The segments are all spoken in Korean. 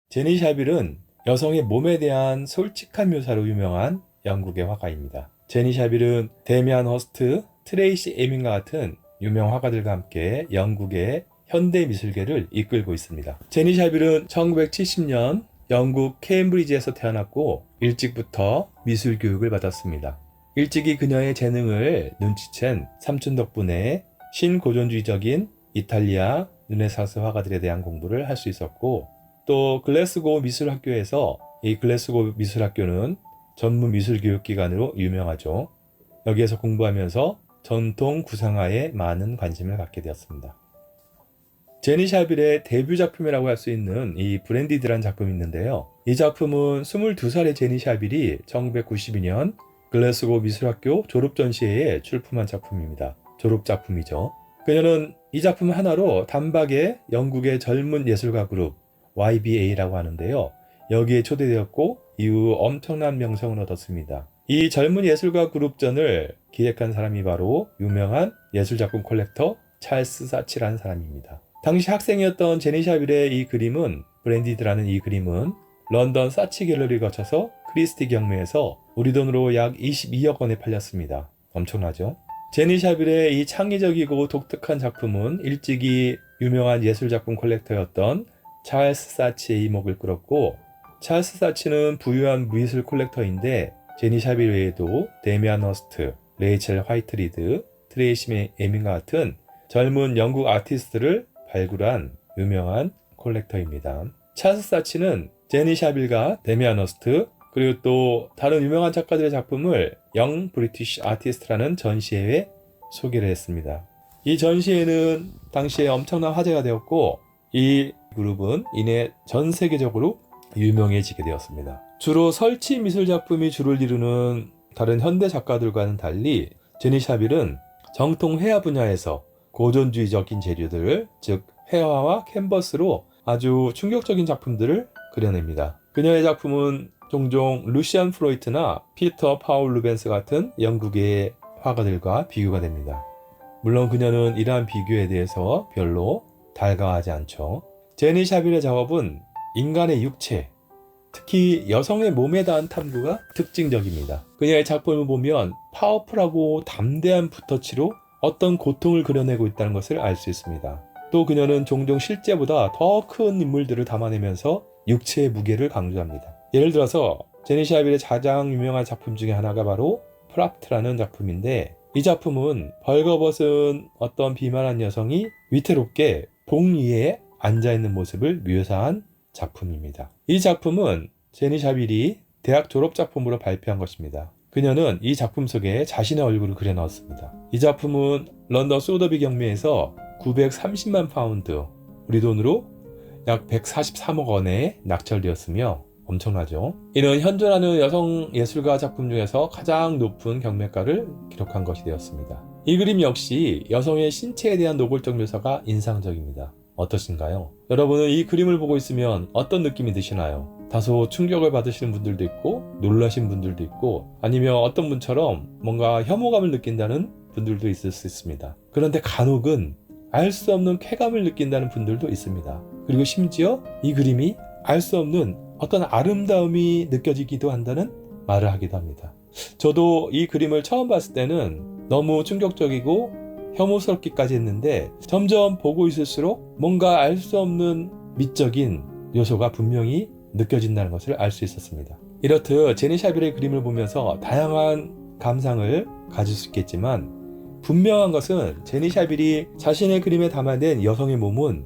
제니 샤빌은 여성의 몸에 대한 솔직한 묘사로 유명한 영국의 화가입니다. 제니 샤빌은 데미안 허스트, 트레이시 에민과 같은 유명 화가들과 함께 영국의 현대 미술계를 이끌고 있습니다. 제니 샤빌은 1970년 영국 케임브리지에서 태어났고 일찍부터 미술 교육을 받았습니다. 일찍이 그녀의 재능을 눈치챈 삼촌 덕분에 신고전주의적인 이탈리아 르네상스 화가들에 대한 공부를 할 수 있었고, 또 글래스고 미술학교에서, 이 글래스고 미술학교는 전문 미술교육기관으로 유명하죠. 여기에서 공부하면서 전통 구상화에 많은 관심을 갖게 되었습니다. 제니 샤빌의 데뷔 작품이라고 할 수 있는 이 브랜디드라는 작품이 있는데요. 이 작품은 22살의 제니 샤빌이 1992년 글래스고 미술학교 졸업전시회에 출품한 작품입니다. 졸업작품이죠. 그녀는 이 작품 하나로 단박에 영국의 젊은 예술가 그룹 YBA라고 하는데요. 여기에 초대되었고 이후 엄청난 명성을 얻었습니다. 이 젊은 예술가 그룹전을 기획한 사람이 바로 유명한 예술작품 콜렉터 찰스 사치라는 사람입니다. 당시 학생이었던 제니 샤빌의 이 그림은, 브랜디드라는 이 그림은 런던 사치 갤러리를 거쳐서 크리스티 경매에서 우리 돈으로 약 22억 원에 팔렸습니다. 엄청나죠? 제니 샤빌의 이 창의적이고 독특한 작품은 일찍이 유명한 예술작품 콜렉터였던 찰스 사치의 이목을 끌었고, 찰스 사치는 부유한 미술 콜렉터인데 제니 샤빌 외에도 데미안 허스트, 레이첼 화이트리드, 트레이시 에민과 같은 젊은 영국 아티스트를 발굴한 유명한 콜렉터입니다. 찰스 사치는 제니 샤빌과 데미안 허스트, 그리고 또 다른 유명한 작가들의 작품을 영 브리티시 아티스트라는 전시회에 소개를 했습니다. 이 전시회는 당시에 엄청난 화제가 되었고, 이 그룹은 이내 전 세계적으로 유명해지게 되었습니다. 주로 설치 미술 작품이 주를 이루는 다른 현대 작가들과는 달리 제니 샤빌은 정통 회화 분야에서 고전주의적인 재료들, 즉 회화와 캔버스로 아주 충격적인 작품들을 그려냅니다. 그녀의 작품은 종종 루시안 프로이트나 피터 파울 루벤스 같은 영국의 화가들과 비교가 됩니다. 물론 그녀는 이러한 비교에 대해서 별로 달가워하지 않죠. 제니 샤빌의 작업은 인간의 육체, 특히 여성의 몸에 대한 탐구가 특징적입니다. 그녀의 작품을 보면 파워풀하고 담대한 붓터치로 어떤 고통을 그려내고 있다는 것을 알 수 있습니다. 또 그녀는 종종 실제보다 더 큰 인물들을 담아내면서 육체의 무게를 강조합니다. 예를 들어서 제니 샤빌의 가장 유명한 작품 중에 하나가 바로 프랍트라는 작품인데, 이 작품은 벌거벗은 어떤 비만한 여성이 위태롭게 봉 위에 앉아있는 모습을 묘사한 작품입니다. 이 작품은 제니 샤빌이 대학 졸업작품으로 발표한 것입니다. 그녀는 이 작품 속에 자신의 얼굴을 그려 넣었습니다. 이 작품은 런던 소더비 경매에서 930만 파운드, 우리 돈으로 약 143억 원에 낙찰되었으며 엄청나죠. 이는 현존하는 여성 예술가 작품 중에서 가장 높은 경매가를 기록한 것이 되었습니다. 이 그림 역시 여성의 신체에 대한 노골적 묘사가 인상적입니다. 어떠신가요? 여러분은 이 그림을 보고 있으면 어떤 느낌이 드시나요? 다소 충격을 받으시는 분들도 있고 놀라신 분들도 있고, 아니면 어떤 분처럼 뭔가 혐오감을 느낀다는 분들도 있을 수 있습니다. 그런데 간혹은 알 수 없는 쾌감을 느낀다는 분들도 있습니다. 그리고 심지어 이 그림이 알 수 없는 어떤 아름다움이 느껴지기도 한다는 말을 하기도 합니다. 저도 이 그림을 처음 봤을 때는 너무 충격적이고 혐오스럽기까지 했는데, 점점 보고 있을수록 뭔가 알 수 없는 미적인 요소가 분명히 느껴진다는 것을 알 수 있었습니다. 이렇듯 제니 샤빌의 그림을 보면서 다양한 감상을 가질 수 있겠지만, 분명한 것은 제니 샤빌이 자신의 그림에 담아낸 여성의 몸은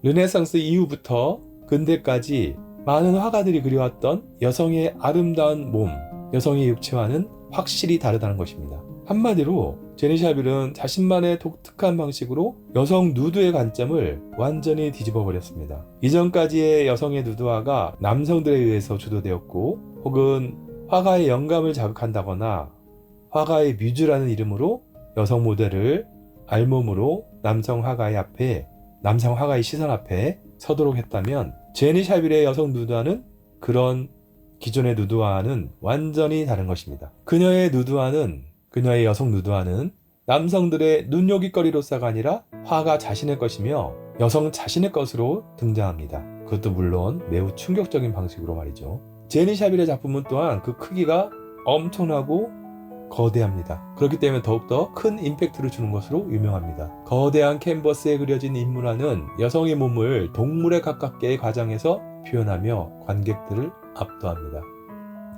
르네상스 이후부터 근대까지 많은 화가들이 그려왔던 여성의 아름다운 몸, 여성의 육체와는 확실히 다르다는 것입니다. 한마디로 제니 샤빌은 자신만의 독특한 방식으로 여성 누드의 관점을 완전히 뒤집어 버렸습니다. 이전까지의 여성의 누드화가 남성들에 의해서 주도되었고, 혹은 화가의 영감을 자극한다거나 화가의 뮤즈라는 이름으로 여성 모델을 알몸으로 남성 화가의 시선 앞에 서도록 했다면, 제니 샤빌의 여성 누드화는 그런 기존의 누드화와는 완전히 다른 것입니다. 그녀의 여성 누드화는 남성들의 눈요깃거리로서가 아니라 화가 자신의 것이며 여성 자신의 것으로 등장합니다. 그것도 물론 매우 충격적인 방식으로 말이죠. 제니 샤빌의 작품은 또한 그 크기가 엄청나고 거대합니다. 그렇기 때문에 더욱더 큰 임팩트를 주는 것으로 유명합니다. 거대한 캔버스에 그려진 인물화는 여성의 몸을 동물에 가깝게 과장해서 표현하며 관객들을 압도합니다.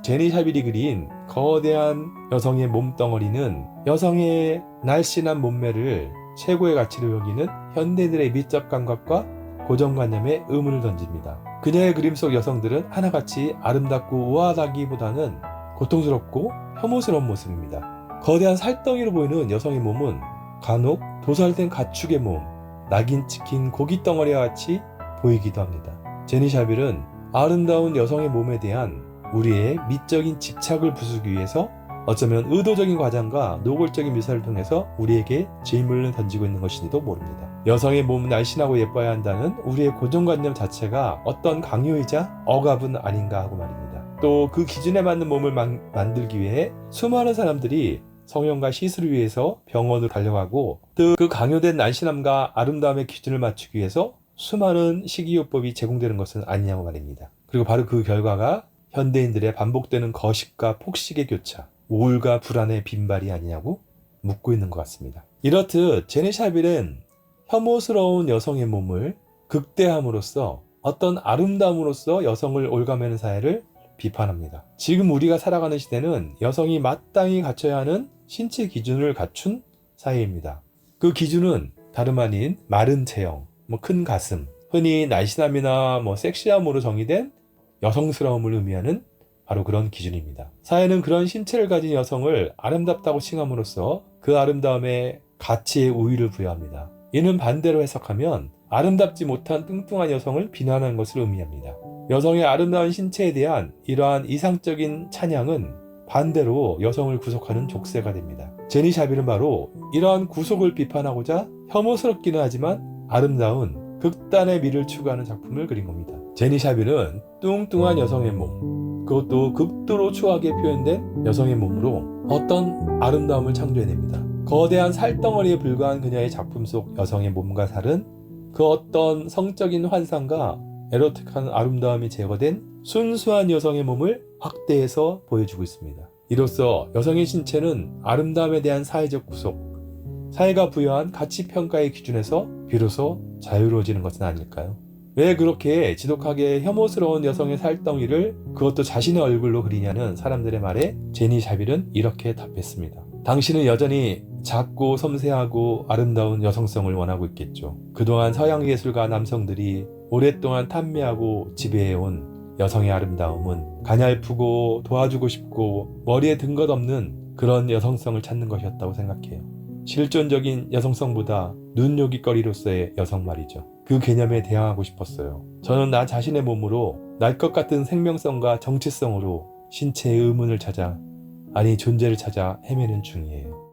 제니 샤빌이 그린 거대한 여성의 몸덩어리는 여성의 날씬한 몸매를 최고의 가치로 여기는 현대인들의 미적 감각과 고정관념에 의문을 던집니다. 그녀의 그림 속 여성들은 하나같이 아름답고 우아하다기보다는 고통스럽고 혐오스러운 모습입니다. 거대한 살덩이로 보이는 여성의 몸은 간혹 도살된 가축의 몸, 낙인 찍힌 고기 덩어리와 같이 보이기도 합니다. 제니 샤빌은 아름다운 여성의 몸에 대한 우리의 미적인 집착을 부수기 위해서 어쩌면 의도적인 과장과 노골적인 묘사를 통해서 우리에게 질문을 던지고 있는 것인지도 모릅니다. 여성의 몸은 날씬하고 예뻐야 한다는 우리의 고정관념 자체가 어떤 강요이자 억압은 아닌가 하고 말입니다. 또 그 기준에 맞는 몸을 만들기 위해 수많은 사람들이 성형과 시술을 위해서 병원으로 달려가고 또 그 강요된 날씬함과 아름다움의 기준을 맞추기 위해서 수많은 식이요법이 제공되는 것은 아니냐고 말입니다. 그리고 바로 그 결과가 현대인들의 반복되는 거식과 폭식의 교차, 우울과 불안의 빈발이 아니냐고 묻고 있는 것 같습니다. 이렇듯 제니 샤빌은 혐오스러운 여성의 몸을 극대함으로써 어떤 아름다움으로써 여성을 올가매는 사회를 비판합니다. 지금 우리가 살아가는 시대는 여성이 마땅히 갖춰야 하는 신체 기준을 갖춘 사회입니다. 그 기준은 다름 아닌 마른 체형, 큰 가슴, 흔히 날씬함이나 섹시함으로 정의된 여성스러움을 의미하는 바로 그런 기준입니다. 사회는 그런 신체를 가진 여성을 아름답다고 칭함으로써 그 아름다움에 가치의 우위를 부여합니다. 이는 반대로 해석하면 아름답지 못한 뚱뚱한 여성을 비난하는 것을 의미합니다. 여성의 아름다운 신체에 대한 이러한 이상적인 찬양은 반대로 여성을 구속하는 족쇄가 됩니다. 제니 샤빌은 바로 이러한 구속을 비판하고자 혐오스럽기는 하지만 아름다운 극단의 미를 추구하는 작품을 그린 겁니다. 제니 샤빌은 뚱뚱한 여성의 몸, 그것도 극도로 추하게 표현된 여성의 몸으로 어떤 아름다움을 창조해냅니다. 거대한 살덩어리에 불과한 그녀의 작품 속 여성의 몸과 살은 그 어떤 성적인 환상과 에로틱한 아름다움이 제거된 순수한 여성의 몸을 확대해서 보여주고 있습니다. 이로써 여성의 신체는 아름다움에 대한 사회적 구속, 사회가 부여한 가치평가의 기준에서 비로소 자유로워지는 것은 아닐까요? 왜 그렇게 지독하게 혐오스러운 여성의 살덩이를 그것도 자신의 얼굴로 그리냐는 사람들의 말에 제니 샤빌은 이렇게 답했습니다. 당신은 여전히 작고 섬세하고 아름다운 여성성을 원하고 있겠죠. 그동안 서양 예술가 남성들이 오랫동안 탐미하고 지배해온 여성의 아름다움은 가냘프고 도와주고 싶고 머리에 든 것 없는 그런 여성성을 찾는 것이었다고 생각해요. 실존적인 여성성보다 눈요깃거리로서의 여성 말이죠. 그 개념에 대항하고 싶었어요. 저는 나 자신의 몸으로 날 것 같은 생명성과 정체성으로 신체의 의문을 찾아, 아니 존재를 찾아 헤매는 중이에요.